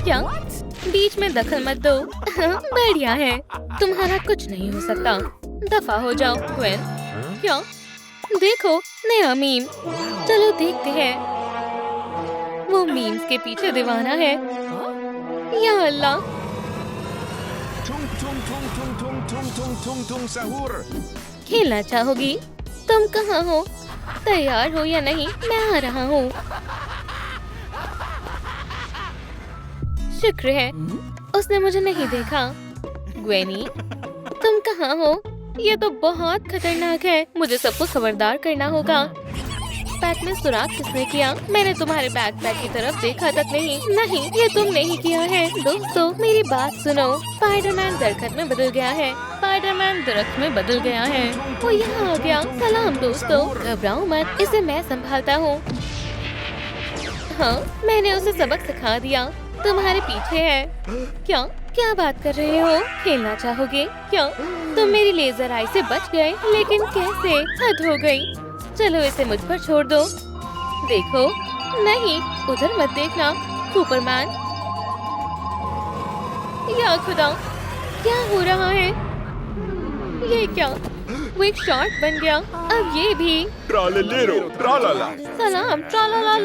क्या? बीच में दखल मत दो। बढ़िया है, तुम्हारा कुछ नहीं हो सकता। दफा हो जाओ ग्वेन। क्या? देखो नया मीम। चलो देखते हैं। वो मीम्स के पीछे दीवाना है। या अल्लाह। Tung tung tung tung tung tung tung tung tung sahur. खेलना चाहोगी? तुम कहाँ हो? तैयार हो या नहीं? मैं आ रहा हूँ। शुक्र है उसने मुझे नहीं देखा। ग्वेनी, तुम कहाँ हो? ये तो बहुत खतरनाक है। मुझे सबको खबरदार करना होगा। बैग में सुराख किसने किया? मैंने तुम्हारे बैकपैक की तरफ देखा तक नहीं। नहीं, ये तुमने ही किया है। दोस्तों मेरी बात सुनो। स्पाइडरमैन दरख्त में बदल गया है। स्पाइडरमैन दरख्त में बदल गया है। वो यहाँ आ गया। सलाम दोस्तों, घबराओ मत, इसे मैं संभालता हूँ। हाँ, मैंने उसे सबक सिखा दिया। तुम्हारे पीछे है। क्या? क्या बात कर रहे हो? खेलना चाहोगे क्या? तुम मेरी लेजर आई से बच गए, लेकिन कैसे? हद हो गई। चलो इसे मुझ पर छोड़ दो। देखो, नहीं, उधर मत देखना। सुपरमैन, या खुदा, क्या हो रहा है? ये क्या? वो एक शॉट बन गया। अब ये भी। Tralalero, tralala. सलाम, ट्रालाला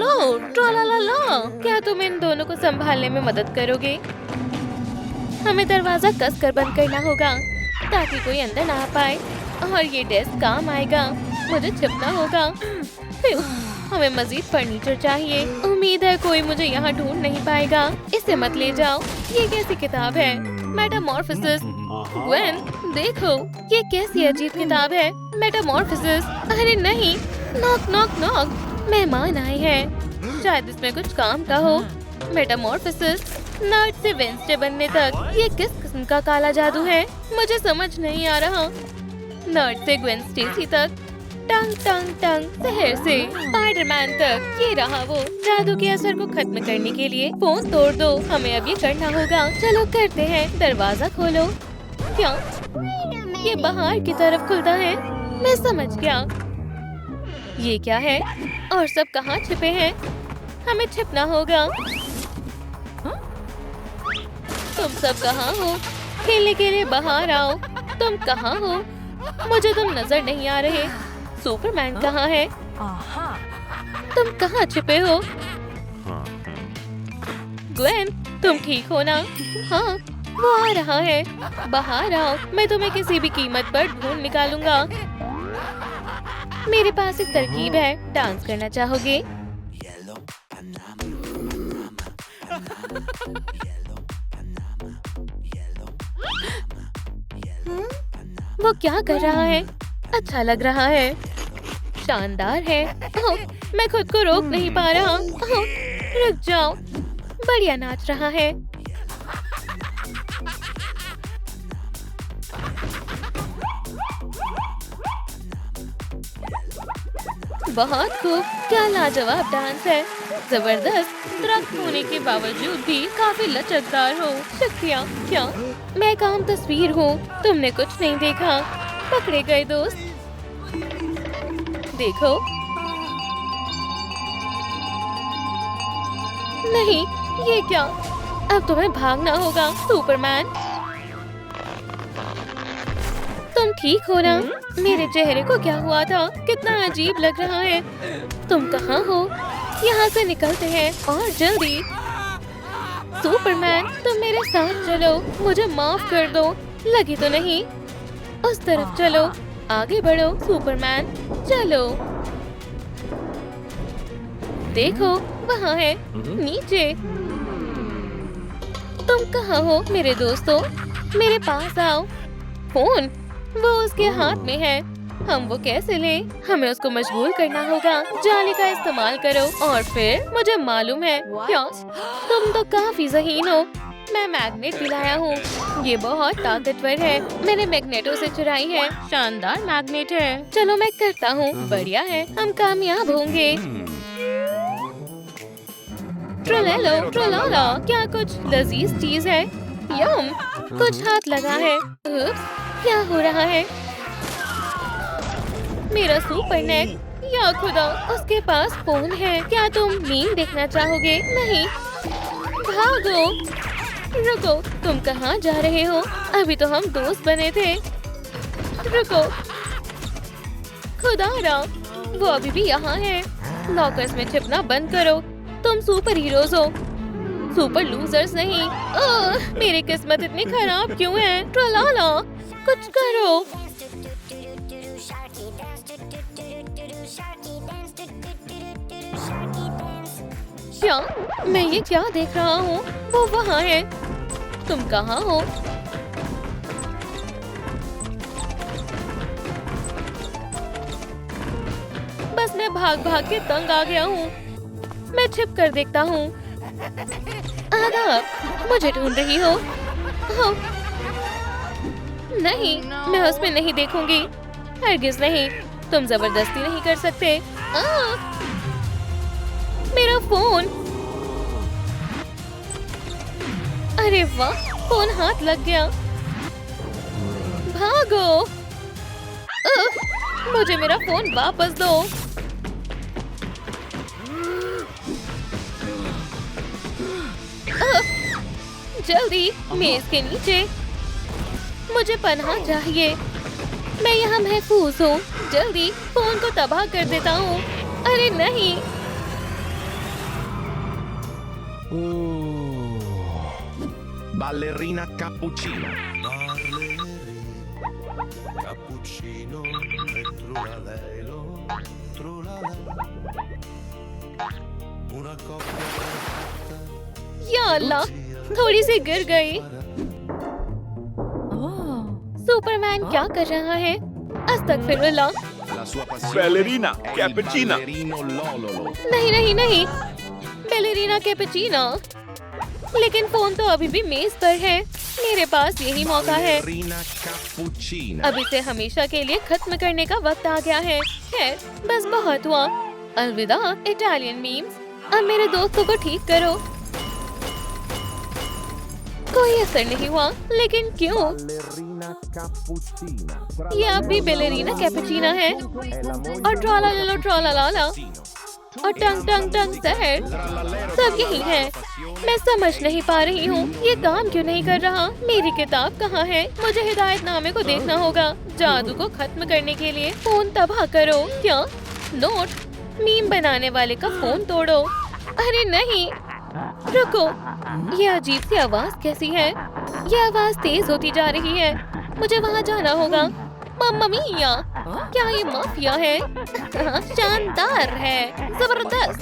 ट्रालाला। क्या तुम इन दोनों को संभालने में मदद करोगे? हमें दरवाजा कस कर बंद करना होगा ताकि कोई अंदर ना आ पाए। और ये डेस्क काम आएगा। मुझे छिपना होगा। फिर हमें मजीद फर्नीचर चाहिए। उम्मीद है कोई मुझे यहाँ ढूंढ नहीं पाएगा। इसे मत ले जाओ। ये कैसी किताब है? मेटामॉर्फोसिस। ग्वेन, देखो, ये कैसी अजीब किताब है। मेटामॉर्फोसिस। अरे नहीं, नॉक नॉक नॉक। मेहमान आए हैं। शायद इसमें कुछ काम का हो। मेटामॉर्फोसिस, नर्ड से वेंसडे बनने तक ये किस किस्म का काला जादू है? मुझे समझ नहीं आ रहा। नर्ड से ग्वेन स्टेसी तक, टंग टंग टंग शहर से स्पाइडरमैन तक। ये रहा वो। जादू के असर को खत्म करने के लिए फोन तोड़ दो। हमें अब ये करना होगा। चलो करते हैं। दरवाजा खोलो। क्या? ये बाहर की तरफ खुलता है। मैं समझ गया। ये क्या है? और सब कहाँ छिपे हैं? हमें छिपना होगा। तुम सब कहाँ हो? खेलने के लिए बाहर आओ। तुम कहाँ हो? मुझे तुम नजर नहीं आ रहे। सुपरमैन कहाँ है? तुम कहाँ छिपे हो? ग्वेन, तुम ठीक हो ना? हाँ, वो आ रहा है। बाहर आओ, मैं तुम्हें किसी भी कीमत पर ढूंढ निकालूंगा। मेरे पास एक तरकीब है। डांस करना चाहोगे? वो क्या कर रहा है? अच्छा लग रहा है। शानदार है। ओह, मैं खुद को रोक नहीं पा रहा। ओह, रुक जाओ। बढ़िया नाच रहा है। बहुत खूब। क्या लाजवाब डांस है। जबरदस्त। दरख्त होने के बावजूद भी काफी लचकदार हो। शुक्रिया। क्या? मैं काम तस्वीर हूँ। तुमने कुछ नहीं देखा। पकड़े गए दोस्त। देखो। नहीं, ये क्या? अब तुम्हें भागना होगा सुपरमैन। तुम ठीक हो ना? मेरे चेहरे को क्या हुआ था? कितना अजीब लग रहा है। तुम कहाँ हो? यहाँ से निकलते हैं और जल्दी। सुपरमैन, तुम मेरे साथ चलो। मुझे माफ कर दो। लगी तो नहीं? उस तरफ चलो। आगे बढ़ो सुपरमैन। चलो। देखो, वहाँ है नीचे। तुम कहाँ हो मेरे दोस्तों? मेरे पास आओ। फोन, वो उसके हाथ में है। हम वो कैसे लें? हमें उसको मजबूर करना होगा। जाली का इस्तेमाल करो। और फिर मुझे मालूम है। क्या? तुम तो काफी ज़हीन हो। मैं मैग्नेट भी लाया हूँ। ये बहुत ताकतवर है। मैंने मैग्नेटो से चुराई है। शानदार मैग्नेट है। चलो मैं करता हूँ। बढ़िया है, हम कामयाब होंगे। ट्रोलेलो ट्रोलाला, क्या कुछ लजीज चीज है? यम, कुछ हाथ लगा है। उप्स, क्या हो रहा है? मेरा सुपर नेट। या खुदा, उसके पास फोन है। क्या तुम मीम देखना चाहोगे? नहीं, भागो। रुको, तुम कहाँ जा रहे हो? अभी तो हम दोस्त बने थे। रुको, खुदारा, वो अभी भी यहाँ है। लॉकर्स में छिपना बंद करो। तुम सुपर हीरोज हो, सुपर लूजर्स नहीं। मेरी किस्मत इतनी खराब क्यों है? ट्रलाला, कुछ करो। क्या मैं ये क्या देख रहा हूँ? वो वहाँ है। तुम कहाँ हो? बस मैं भाग भाग के तंग आ गया हूँ। मैं छिप कर देखता हूँ। आदाब, मुझे ढूंढ रही हो? हाँ। नहीं, मैं उसमें नहीं देखूंगी। हरगिज नहीं। तुम जबरदस्ती नहीं कर सकते। मेरा फोन। अरे वाह, फोन हाथ लग गया। भागो। मुझे मेरा फोन वापस दो। जल्दी, मेज के नीचे। मुझे पनाह चाहिए। मैं यहाँ महफूज हूँ। जल्दी, फोन को तबाह कर देता हूँ। अरे नहीं। Ballerina cappuccina. Cappuccino e trulalelo, trulala. Una coppia perfetta. या अल्लाह, थोड़ी सी गिर गई। सुपरमैन क्या कर रहा है? अस्तगफिरुल्लाह। La sua passione Ballerina è il cappuccina. ballerino Lololo. नहीं नहीं नहीं, बैलेरिना कैपुचिनो। लेकिन फोन तो अभी भी मेज पर है। मेरे पास यही मौका है। Ballerina cappuccina. अब इसे हमेशा के लिए खत्म करने का वक्त आ गया है। खैर, बस बहुत हुआ। अलविदा इटालियन मीम्स। अब मेरे दोस्तों को ठीक करो। कोई असर नहीं हुआ, लेकिन क्यों? Ballerina cappuccina. ये अब भी बैलेरिना कैपुचिना है। और ट्राला ट्राला और टंग टंग टंग सहर, सब यही है। मैं समझ नहीं पा रही हूँ ये काम क्यों नहीं कर रहा। मेरी किताब कहाँ है? मुझे हिदायतनामे को देखना होगा। जादू को खत्म करने के लिए फोन तबाह करो। क्या? नोट, मीम बनाने वाले का फोन तोड़ो। अरे नहीं, रुको। ये अजीब सी आवाज कैसी है? ये आवाज तेज होती जा रही है। मुझे वहाँ जाना होगा। मम्मा मिया, क्या ये माफिया है? शानदार है, जबरदस्त।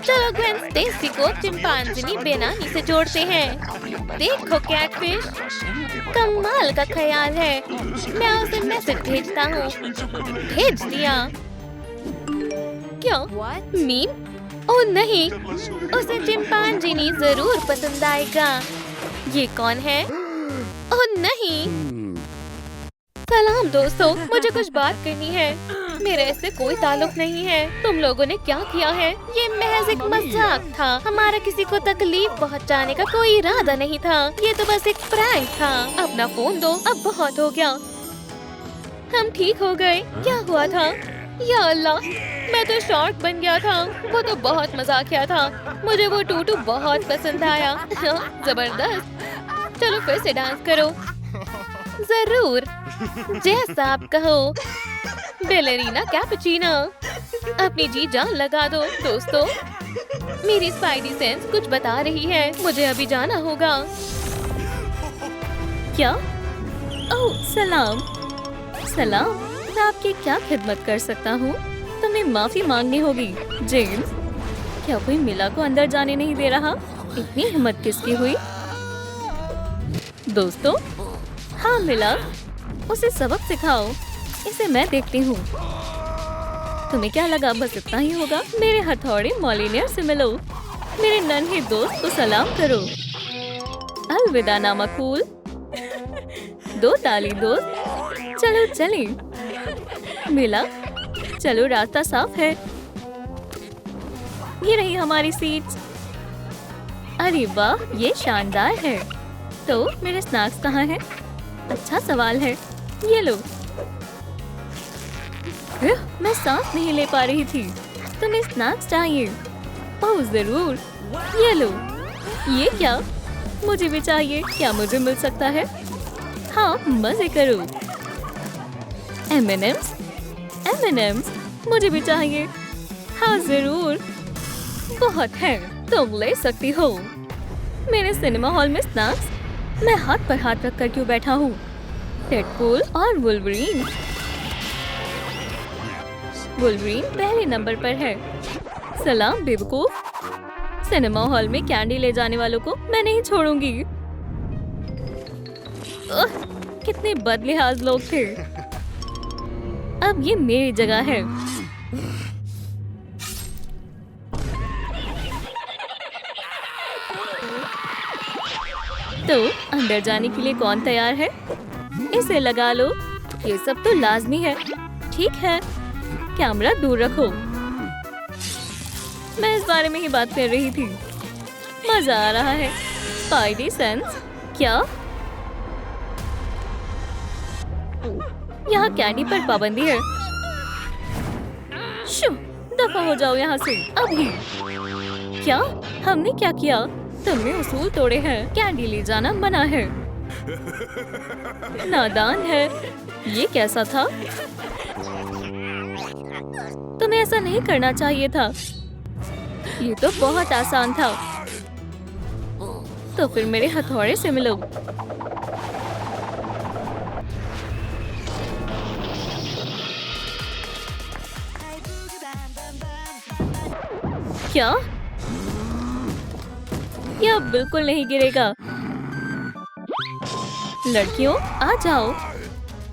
चलो ग्वेन स्टेसी को चिंपांजी बेनामी से जोड़ते हैं। देखो कैटफिश, कमाल का ख्याल है। मैं उसे मैसेज भेजता हूँ। भेज दिया। क्या? मीम? ओह नहीं, उसे चिंपांजी जरूर पसंद आएगा। ये कौन है? ओह नहीं। सलाम दोस्तों, मुझे कुछ बात करनी है। मेरा इससे कोई ताल्लुक नहीं है। तुम लोगों ने क्या किया है? ये महज एक मजाक था। हमारा किसी को तकलीफ पहुंचाने का कोई इरादा नहीं था। ये तो बस एक प्रैंक था। अपना फोन दो, अब बहुत हो गया। हम ठीक हो गए। क्या हुआ था? या अल्लाह, मैं तो शॉर्ट बन गया था। वो तो बहुत मजाकिया था। मुझे वो टूटू बहुत पसंद आया। जबरदस्त। चलो फिर से डांस करो। जरूर, जैसा आप कहो। बैलेरिना कैपुचिनो, अपनी जी जान लगा दो दोस्तों। मेरी स्पाइडी सेंस कुछ बता रही है। मुझे अभी जाना होगा। क्या? ओह सलाम। सलाम, मैं आपकी क्या खिदमत कर सकता हूँ? तुम्हें माफी मांगनी होगी जेम्स। क्या कोई मिला को अंदर जाने नहीं दे रहा? इतनी हिम्मत किसकी हुई? दोस्तों, हाँ मिला, उसे सबक सिखाओ। इसे मैं देखती हूँ। तुम्हें क्या लगा बस इतना ही होगा? मेरे हथौड़े मॉलिनियर से मिलो। मेरे नन्हे दोस्त को सलाम करो। अलविदा नामकूल। दो ताली दोस्त। चलो चलें। मिला, चलो रास्ता साफ है। ये रही हमारी सीट्स। अरे वाह, ये शानदार है। तो मेरे स्नैक्स कहाँ हैं? अच्छा सवाल है। ये लो। मैं सांस नहीं ले पा रही थी। तुम्हें स्नैक्स चाहिए? ओह जरूर, ये लो। ये क्या? मुझे भी चाहिए। क्या मुझे मिल सकता है? हाँ, मजे करो। M&M's? M&M's? मुझे भी चाहिए। हाँ जरूर, बहुत है, तुम ले सकती हो। मेरे सिनेमा हॉल में स्नैक्स? मैं हाथ पर हाथ रखकर क्यों बैठा हूँ? डेडपूल और वुल्वरीन। वुल्वरीन पहले नंबर पर है। सलाम बेवकूफ। सिनेमा हॉल में कैंडी ले जाने वालों को मैं नहीं छोड़ूंगी। कितने बदलिहाज लोग थे। अब ये मेरी जगह है। तो अंदर जाने के लिए कौन तैयार है? इसे लगा लो। ये सब तो लाजमी है। ठीक है, कैमरा दूर रखो। मैं इस बारे में ही बात कर रही थी। मजा आ रहा है। Spidey sense? क्या? यहाँ कैंडी पर पाबंदी है। शू, दफा हो जाओ यहाँ से अभी। क्या? हमने क्या किया? तुमने उसूल तोड़े हैं। कैंडी ले जाना मना है। नादान है। ये कैसा था? तुम्हें ऐसा नहीं करना चाहिए था। ये तो बहुत आसान था। तो फिर मेरे हथौड़े से मिलो। क्या? यह बिल्कुल नहीं गिरेगा। लड़कियों, आ जाओ।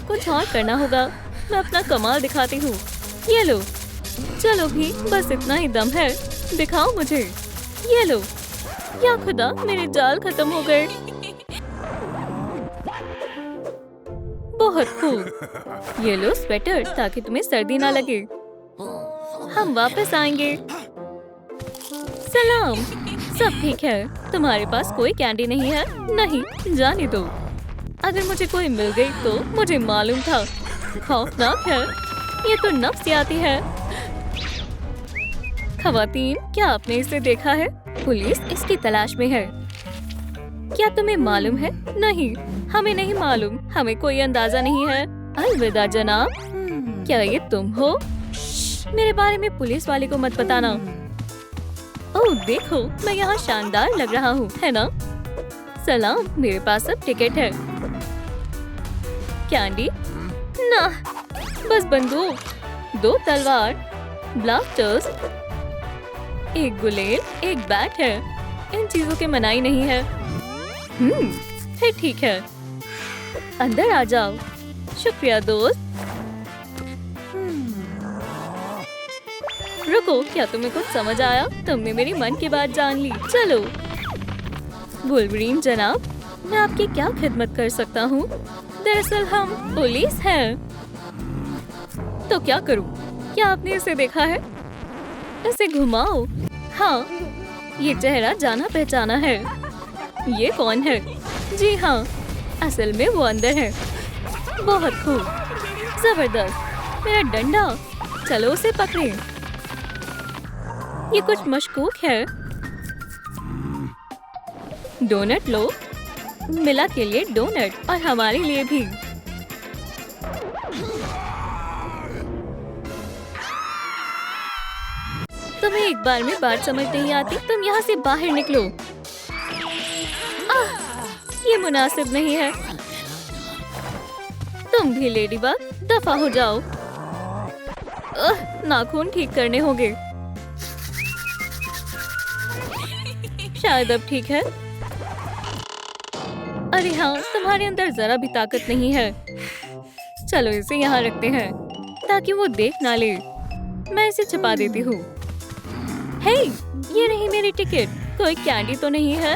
कुछ और करना होगा। मैं अपना कमाल दिखाती हूँ। ये लो। चलो भी, बस इतना ही दम है। दिखाओ मुझे। ये लो। या खुदा, मेरे जाल खत्म हो गए। बहुत खूब। ये लो स्वेटर, ताकि तुम्हें सर्दी ना लगे। हम वापस आएंगे। सलाम। सब ठीक है। तुम्हारे पास कोई कैंडी नहीं है? नहीं, जाने दो। अगर मुझे कोई मिल गई तो मुझे मालूम था। खौफनाक है। ये तो नफ्सियाती है। खवातीन, क्या आपने इसे देखा है? पुलिस इसकी तलाश में है। क्या तुम्हें मालूम है? नहीं, हमें नहीं मालूम। हमें कोई अंदाजा नहीं है। अलविदा जनाब। क्या ये तुम हो? मेरे बारे में पुलिस वाले को मत बताना। ओह देखो, मैं यहाँ शानदार लग रहा हूँ, है ना? सलाम, मेरे पास अब टिकट है। कैंडी? ना, बस बंदूक, 2 तलवार, ब्लास्टर्स, एक गुलेल, एक बैट है। इन चीजों के मनाही नहीं है। फिर ठीक है। अंदर आ जाओ। शुक्रिया दोस्त। रुको, क्या तुम्हें कुछ समझ आया? तुमने मेरी मन की बात जान ली। चलो। वुल्वरीन जनाब, मैं आपकी क्या खिदमत कर सकता हूँ? दरअसल हम पुलिस हैं। तो क्या करूँ? क्या आपने इसे देखा है? इसे घुमाओ। हाँ, ये चेहरा जाना पहचाना है। ये कौन है? जी हाँ, असल में वो अंदर है। बहुत खूब, जबरदस्त। मेरा डंडा, चलो उसे पकड़े। ये कुछ मशकूक है। डोनट लो। मिला के लिए डोनट और हमारे लिए भी। तुम्हें एक बार में बात समझ नहीं आती? तुम यहाँ से बाहर निकलो। ये मुनासिब नहीं है। तुम भी लेडीबग, दफा हो जाओ। नाखून ठीक करने होंगे। शायद अब ठीक है। अरे हाँ, तुम्हारे अंदर जरा भी ताकत नहीं है। चलो इसे यहाँ रखते हैं ताकि वो देख ना ले। मैं इसे छुपा देती हूँ। हे, ये रही मेरी टिकट। कोई कैंडी तो नहीं है?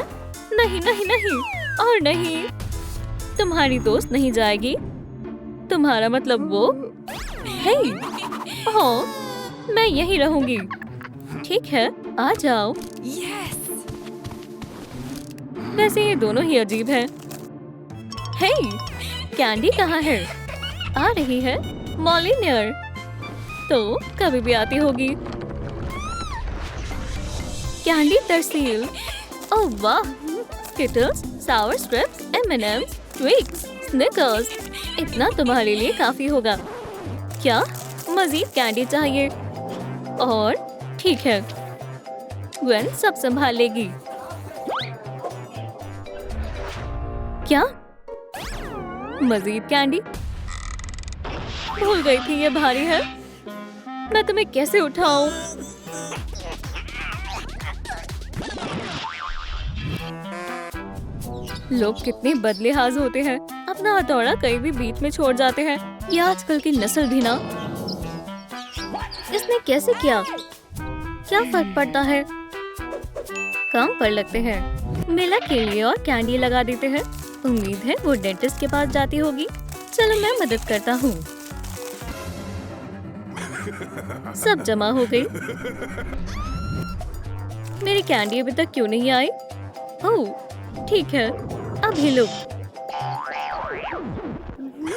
नहीं नहीं नहीं, और नहीं, तुम्हारी दोस्त नहीं जाएगी। तुम्हारा मतलब वो? हे, हाँ, मैं यहीं रहूंगी। ठीक है, आ जाओ। वैसे ये दोनों ही अजीब हैं। हे, कैंडी कहाँ है? आ रही है। मॉलिनियर तो कभी भी आती होगी। कैंडी तरसील। ओह वाह, स्किटल्स, सावर स्ट्रिप्स, M&M's, ट्विक्स, स्निकर्स, इतना तुम्हारे लिए काफी होगा। क्या मजीद कैंडी चाहिए? और ठीक है, ग्वेन सब संभाल लेगी। क्या मजीद कैंडी? भूल गई थी ये भारी है। मैं तुम्हें कैसे उठाऊं? लोग कितने बदलेहाज होते हैं, अपना हथौड़ा कहीं भी बीच में छोड़ जाते हैं। ये आजकल की नस्ल भी ना। इसने कैसे किया? क्या फर्क पड़ता है? काम पर लगते हैं। मेला के लिए और कैंडी लगा देते हैं। उम्मीद है वो डेंटिस्ट के पास जाती होगी। चलो मैं मदद करता हूँ। सब जमा हो गई। मेरी कैंडी अभी तक क्यों नहीं आई? ओह ठीक है, अभी लो।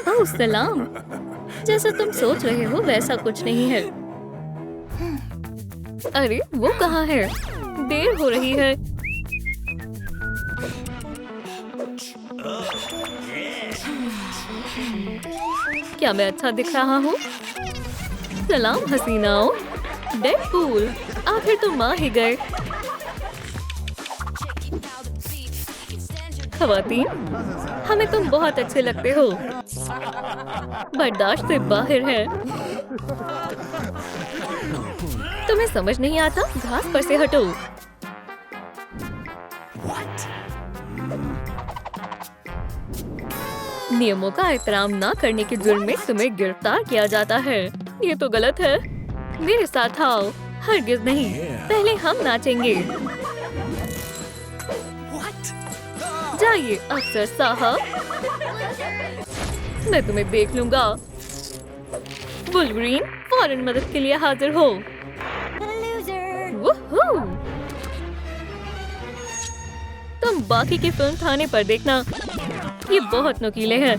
ओह सलाम। जैसा तुम सोच रहे हो वैसा कुछ नहीं है। अरे वो कहाँ है? देर हो रही है। क्या मैं अच्छा दिख रहा हूँ? सलाम हसीनाओ। डेडपूल, आखिर तुम आ ही गए। खवातीन, हमें तुम बहुत अच्छे लगते हो। बर्दाश्त से बाहर है। तुम्हें समझ नहीं आता? घास पर से हटो। नियमों का एहतराम ना करने के जुर्म में तुम्हें गिरफ्तार किया जाता है। ये तो गलत है। मेरे साथ आओ। हरगिज नहीं, पहले हम नाचेंगे। जाइए अफसर साहब, मैं तुम्हें देख लूंगा। वुल्वरीन, फौरन मदद के लिए हाजिर हो। वूहू! तुम बाकी के फिल्म थाने पर देखना। ये बहुत नुकीले हैं।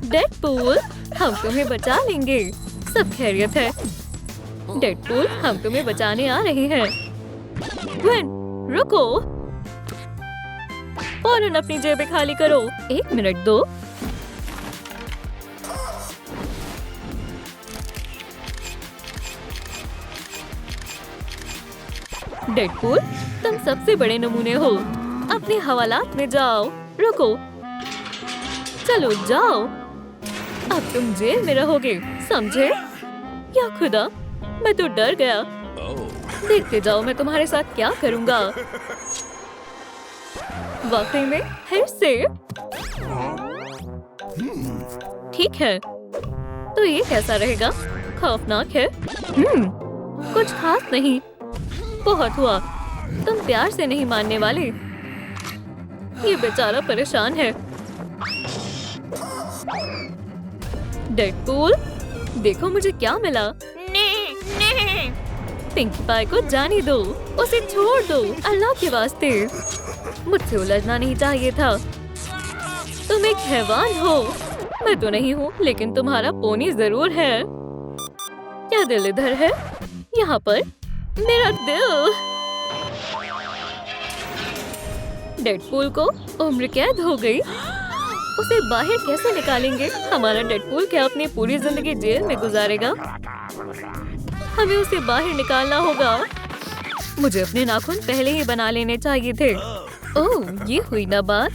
डेडपूल, हम तुम्हें बचा लेंगे। सब खैरियत है। डेडपूल, हम तुम्हें बचाने आ रहे हैं। ग्वेन, रुको। फौरन अपनी जेबें खाली करो। 1 मिनट दो। डेडपूल, तुम सबसे बड़े नमूने हो। अपने हवालात में जाओ। रुको, चलो जाओ। अब तुम जेल में रहोगे, समझे? या खुदा, मैं तो डर गया। देखते जाओ मैं तुम्हारे साथ क्या करूंगा। वाकई में फिर से? ठीक है, तो ये कैसा रहेगा? खौफनाक है। कुछ खास नहीं। बहुत हुआ। तुम प्यार से नहीं मानने वाले। ये बेचारा परेशान है। डेडपूल, देखो मुझे क्या मिला। नहीं। पिंकी पाई को जाने दो। उसे छोड़ दो, अल्लाह के वास्ते। मुझसे उलझना नहीं चाहिए था। तुम एक हैवान हो। मैं तो नहीं हूँ, लेकिन तुम्हारा पोनी जरूर है। क्या दिल इधर है? यहाँ पर मेरा दिल। डेडपूल को उम्र कैद हो गई। उसे बाहर कैसे निकालेंगे? हमारा डेडपूल क्या अपनी पूरी जिंदगी जेल में गुजारेगा? हमें उसे बाहर निकालना होगा। मुझे अपने नाखून पहले ही बना लेने चाहिए थे। ओह, ये हुई ना बात।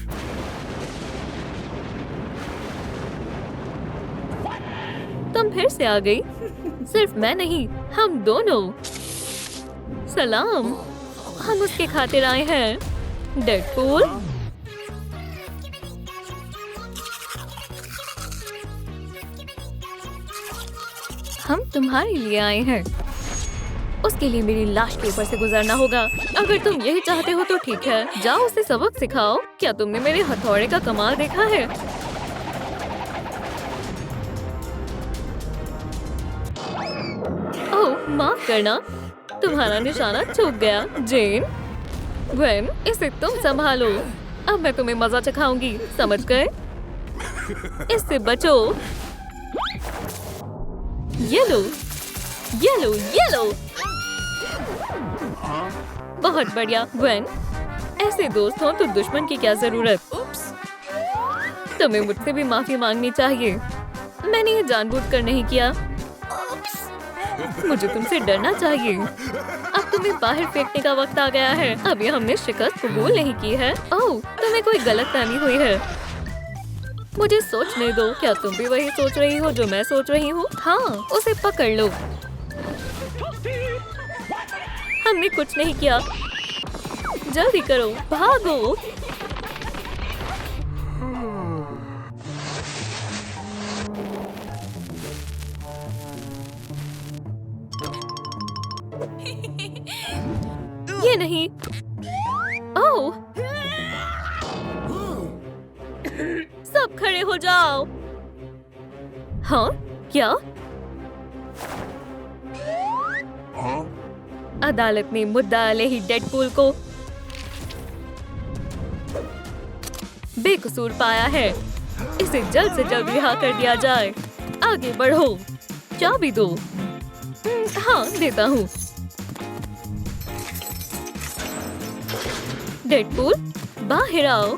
तुम फिर से आ गई। सिर्फ मैं नहीं, हम दोनों। सलाम, हम उसके खातिर आए हैं। डेडपूल, हम तुम्हारे लिए आए हैं। उसके लिए मेरी लाश के ऊपर से गुजरना होगा। अगर तुम यही चाहते हो तो ठीक है, जाओ उसे सबक सिखाओ। क्या तुमने मेरे हथौड़े का कमाल देखा है? ओह, माफ करना, तुम्हारा निशाना चूक गया। जेन, ग्वेन, इसे तुम संभालो। अब मैं तुम्हें मजा चखाऊंगी, समझ गए? इससे बचो। ये लो, ये लो, ये लो। बहुत बढ़िया ग्वेन। ऐसे दोस्त हो तो दुश्मन की क्या जरूरत। तुम्हें मुझसे भी माफी मांगनी चाहिए। मैंने ये जानबूझकर नहीं किया। मुझे तुमसे डरना चाहिए। अब तुम्हें बाहर फेंकने का वक्त आ गया है। अभी हमने शिकस्त कबूल नहीं की है। ओह, तुम्हें कोई गलतफहमी हुई है। मुझे सोचने दो। क्या तुम भी वही सोच रही हो जो मैं सोच रही हूँ? हाँ, उसे पकड़ लो। हमने कुछ नहीं किया। जल्दी करो, भागो। ये नहीं। ओह, सब खड़े हो जाओ। हाँ, क्या? अदालत ने मुद्दा अलैहि डेडपूल को बेकसूर पाया है। इसे जल्द से जल्द रिहा कर दिया जाए। आगे बढ़ो। चाबी दो। हाँ, देता हूँ। डेडपूल, बाहर आओ।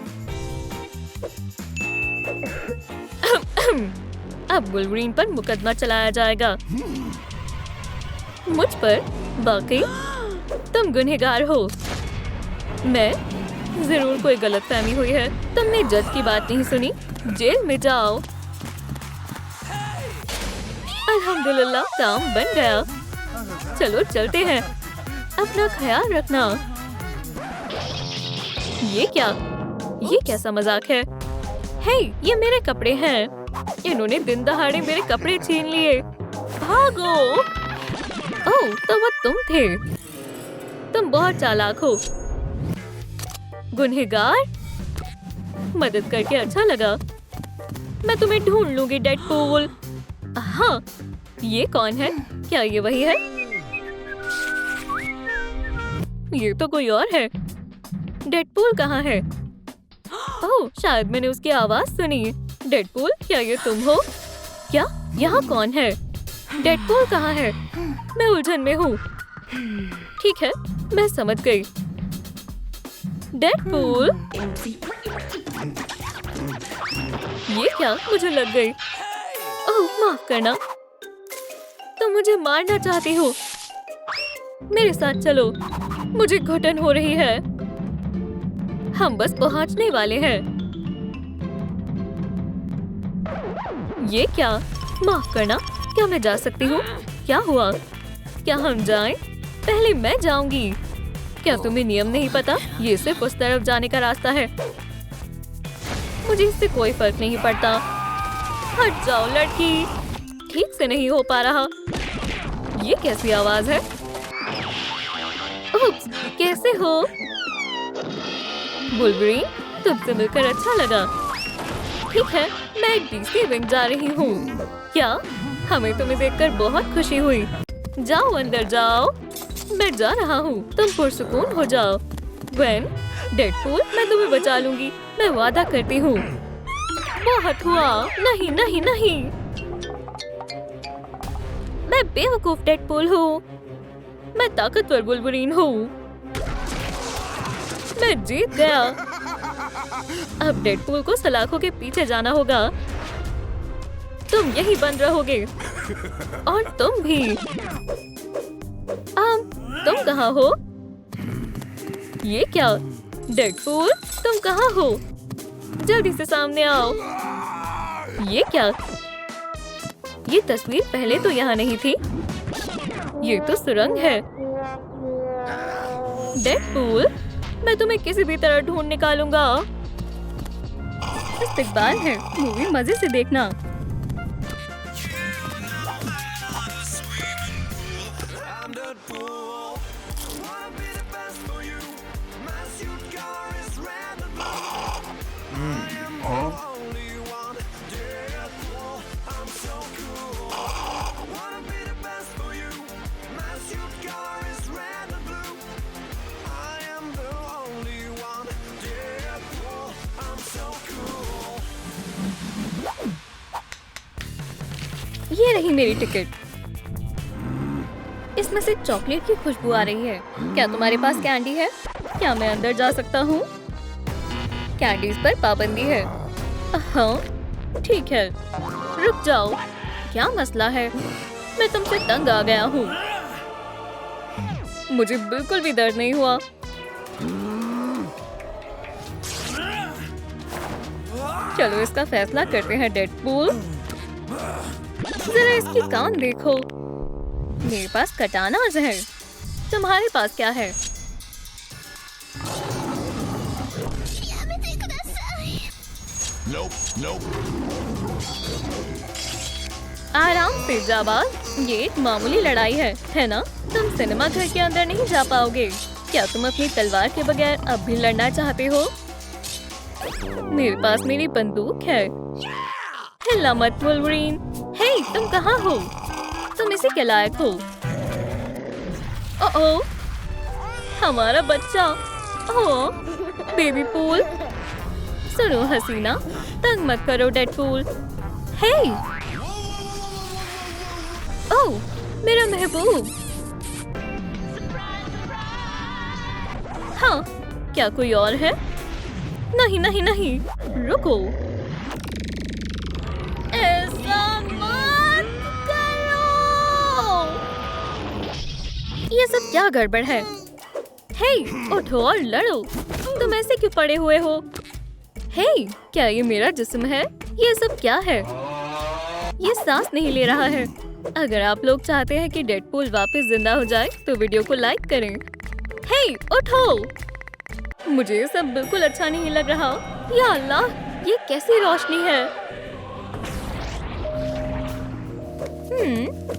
अब वुल्वरीन पर मुकदमा चलाया जाएगा। मुझ पर? बाकी तुम गुनहगार हो। मैं? जरूर कोई गलतफहमी हुई है। तुमने जज की बात नहीं सुनी। जेल में जाओ। अल्हम्दुलिल्लाह, काम बन गया। चलो चलते हैं। अपना ख्याल रखना। ये क्या? ये कैसा मजाक है? हे, ये मेरे कपड़े हैं। इन्होंने दिन दहाड़े मेरे कपड़े छीन लिए। भागो। ओह, तो वो तुम थे। तुम बहुत चालाक हो। गुनहगार, मदद करके अच्छा लगा। मैं तुम्हें ढूंढ लूंगी डेडपूल। हाँ, ये कौन है? क्या ये वही है? ये तो कोई और है। डेडपूल कहाँ है? ओह, शायद मैंने उसकी आवाज सुनी। डेडपूल, क्या ये तुम हो? क्या? यहाँ कौन है? डेडपूल कहाँ है? मैं उलझन में हूँ। ठीक है, मैं समझ गई। डेडपूल, ये क्या? मुझे लग गई। ओह, माफ करना। तुम मुझे मारना चाहती हो। मेरे साथ चलो। मुझे घुटन हो रही है। हम बस पहुंचने वाले हैं। ये क्या? माफ करना, क्या मैं जा सकती हूँ? क्या हुआ? क्या हम जाएं? पहले मैं जाऊंगी। क्या तुम्हें नियम नहीं पता? ये सिर्फ उस तरफ जाने का रास्ता है। मुझे इससे कोई फर्क नहीं पड़ता। हट जाओ लड़की। ठीक से नहीं हो पा रहा। ये कैसी आवाज है? उप्स, कैसे हो? वुल्वरीन, तुमसे मिलकर अच्छा लगा। ठीक है, मैं डीसी विंग जा रही हूँ। क्या? हमें तुम्हें देखकर बहुत खुशी हुई। जाओ, अंदर जाओ। मैं जा रहा हूँ। तुम पुरसुकून हो जाओ। ग्वेन, डेडपूल, मैं तुम्हें बचा लूंगी। मैं वादा करती हूँ। बहुत हुआ। नहीं नहीं नहीं। मैं बेवकूफ डेडपूल हूँ। मैं ताकतवर वुल्वरीन हूँ। मैं जीत गया। अब डेडपूल को सलाखों के पीछे जाना होगा। तुम यही बंद रहोगे। और तुम भी। तुम कहाँ हो? ये क्या? डेडपूल, तुम कहाँ हो? जल्दी से सामने आओ। ये क्या? ये तस्वीर पहले तो यहाँ नहीं थी। ये तो सुरंग है। डेडपूल, मैं तुम्हें किसी भी तरह ढूंढ निकालूंगा। इस्तकबाल है। मूवी मजे से देखना। ये रही मेरी टिकट। इसमें इसमें से चॉकलेट की खुशबू आ रही है। क्या तुम्हारे पास कैंडी है? क्या मैं अंदर जा सकता हूँ? कैंडीज पर पाबंदी है। हाँ ठीक है, रुक जाओ। क्या मसला है? मैं तुमसे तंग आ गया हूँ। मुझे बिल्कुल भी दर्द नहीं हुआ। चलो इसका फैसला करते हैं डेडपूल। जरा इसकी कान देखो। मेरे पास कटानाज है। तुम्हारे पास क्या है? Nope, nope. आराम से जाबाज, ये एक मामूली लड़ाई है ना? तुम सिनेमा घर के अंदर नहीं जा पाओगे। क्या तुम अपनी तलवार के बगैर अब भी लड़ना चाहते हो? मेरे पास मेरी बंदूक है। हिला मत वुल्वरीन। हे, तुम कहाँ हो? तुम इसी के लायक हो। ओह, हमारा बच्चा। ओह, बेबी पूल। सुनो हसीना, तंग मत करो डेडपूल। हे, ओह, मेरा महबूब। हाँ, क्या कोई और है? नहीं नहीं नहीं, रुको। ऐसा मत करो। ये सब क्या गड़बड़ है? हे, उठो और लड़ो। तुम ऐसे क्यों पड़े हुए हो? हे, क्या ये मेरा जिस्म है? ये सब क्या है? ये सांस नहीं ले रहा है। अगर आप लोग चाहते हैं कि डेडपूल वापस जिंदा हो जाए तो वीडियो को लाइक करें। हे, उठो। मुझे ये सब बिल्कुल अच्छा नहीं लग रहा। या अल्लाह, ये कैसी रोशनी है?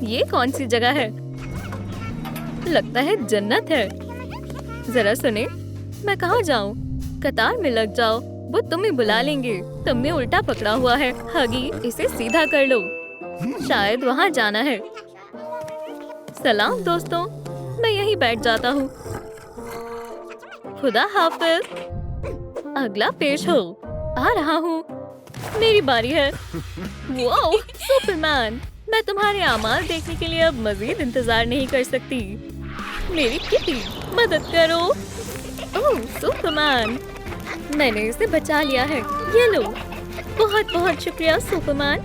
ये कौन सी जगह है? लगता है जन्नत है। जरा सुने, मैं कहाँ जाऊँ? कतार में लग जाओ, वो तुम्हें बुला लेंगे। तुमने उल्टा पकड़ा हुआ है। हगी, इसे सीधा कर लो। शायद वहाँ जाना है। सलाम दोस्तों, मैं यहीं बैठ जाता हूँ। खुदा हाफिज। अगला पेश हो। आ रहा हूँ। मेरी बारी है। Wow, Superman. मैं तुम्हारे आमाल देखने के लिए अब मजीद इंतजार नहीं कर सकती। मेरी किटी, मदद करो। ओह, सुपरमैन, मैंने इसे बचा लिया है। ये लो। बहुत बहुत शुक्रिया सुपरमैन।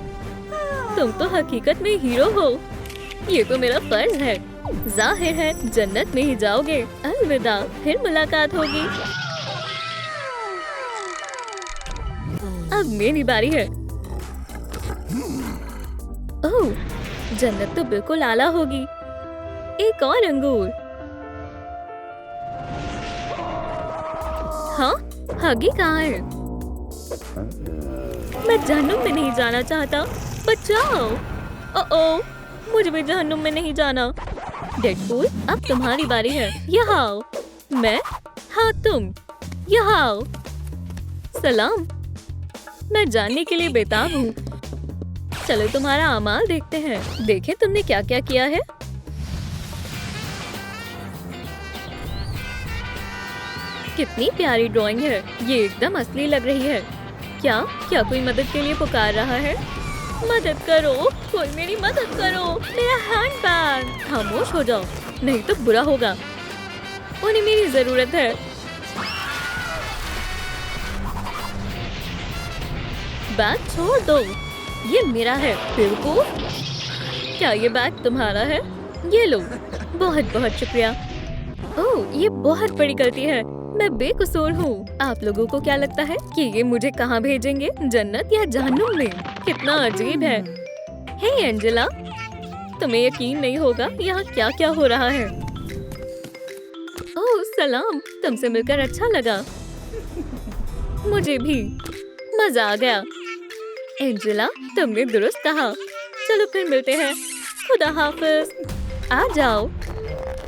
तुम तो हकीकत में हीरो हो। ये तो मेरा फर्ज है। जाहिर है जन्नत में ही जाओगे। अलविदा, फिर मुलाकात होगी। अब मेरी बारी है। ओह, जन्नत तो बिल्कुल आला होगी। एक और अंगूर। हाँ, हगी कहाँ है? मैं जहन्नुम में नहीं जाना चाहता। बचाओ। ओह, मुझे भी जहन्नुम में नहीं जाना। डेडपूल, अब तुम्हारी बारी है। यहाँ आओ। मैं? हाँ तुम। यहाँ आओ। सलाम। मैं जानने के लिए बेताब हूँ। चलो तुम्हारा अमाल देखते हैं। देखें तुमने क्या क्या किया है। कितनी प्यारी ड्राइंग है। ये एकदम असली लग रही है। क्या कोई मदद के लिए पुकार रहा है? मदद करो, कोई मेरी मदद करो। मेरा हैंडबैग। खामोश हो जाओ, नहीं तो बुरा होगा। उन्हें मेरी जरूरत है। बैग छोड़ दो, ये मेरा है। बिल्कुल। क्या ये बैग तुम्हारा है? ये लो। बहुत बहुत शुक्रिया। ओह, ये बहुत बड़ी गलती है। मैं बेकसूर हूँ। आप लोगों को क्या लगता है कि ये मुझे कहाँ भेजेंगे? जन्नत या जहन्नुम में? कितना अजीब है। हे एंजेला, तुम्हें यकीन नहीं होगा यहाँ क्या क्या हो रहा है। ओह सलाम, तुमसे मिलकर अच्छा लगा। मुझे भी मजा आ गया। एंजेला, तुमने दुरुस्त कहा। चलो फिर मिलते हैं। खुदा हाफिज। आ जाओ,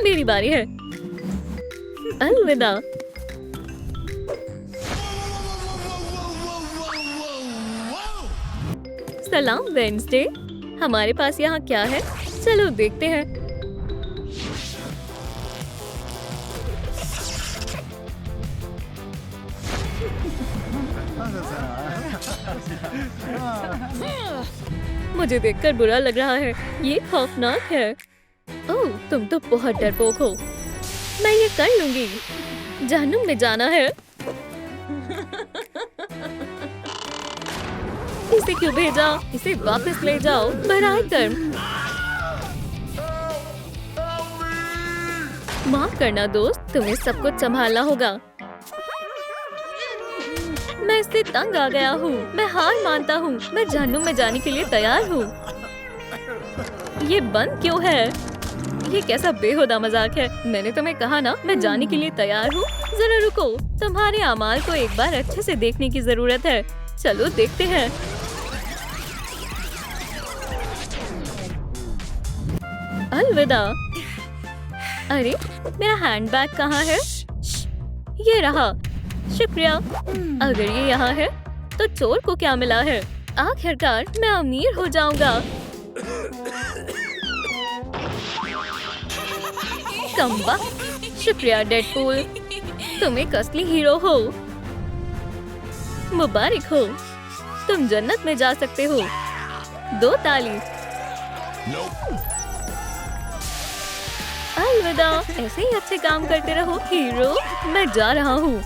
मेरी बारी है। अलविदा। सलाम वेडनेसडे। हमारे पास यहाँ क्या है? चलो देखते हैं। मुझे देखकर बुरा लग रहा है। ये खौफनाक है। ओह, तुम तो बहुत डरपोक हो। मैं ये कर लूंगी। जहन्नुम में जाना है। इसे क्यों भेजा? इसे वापस ले जाओ बराए कर। माफ करना दोस्त, तुम्हें सब कुछ संभालना होगा। मैं इससे तंग आ गया हूँ। मैं हार मानता हूँ। मैं जहन्नुम में जाने के लिए तैयार हूँ। ये बंद क्यों है? ये कैसा बेहुदा मजाक है? मैंने तुम्हें कहा ना, मैं जाने के लिए तैयार हूँ। जरा रुको, तुम्हारे अमाल को एक बार अच्छे से देखने की जरूरत है। चलो देखते हैं। अलविदा। अरे मेरा हैंडबैग कहाँ है? ये रहा। शुक्रिया। अगर ये यहाँ है तो चोर को क्या मिला है? आखिरकार मैं अमीर हो जाऊंगा। कम्बा। शुक्रिया डेडपूल, तुम एक असली हीरो हो। मुबारक हो, तुम जन्नत में जा सकते हो। 2 ताली। अलविदा। ऐसे ही अच्छे काम करते रहो हीरो। मैं जा रहा हूँ।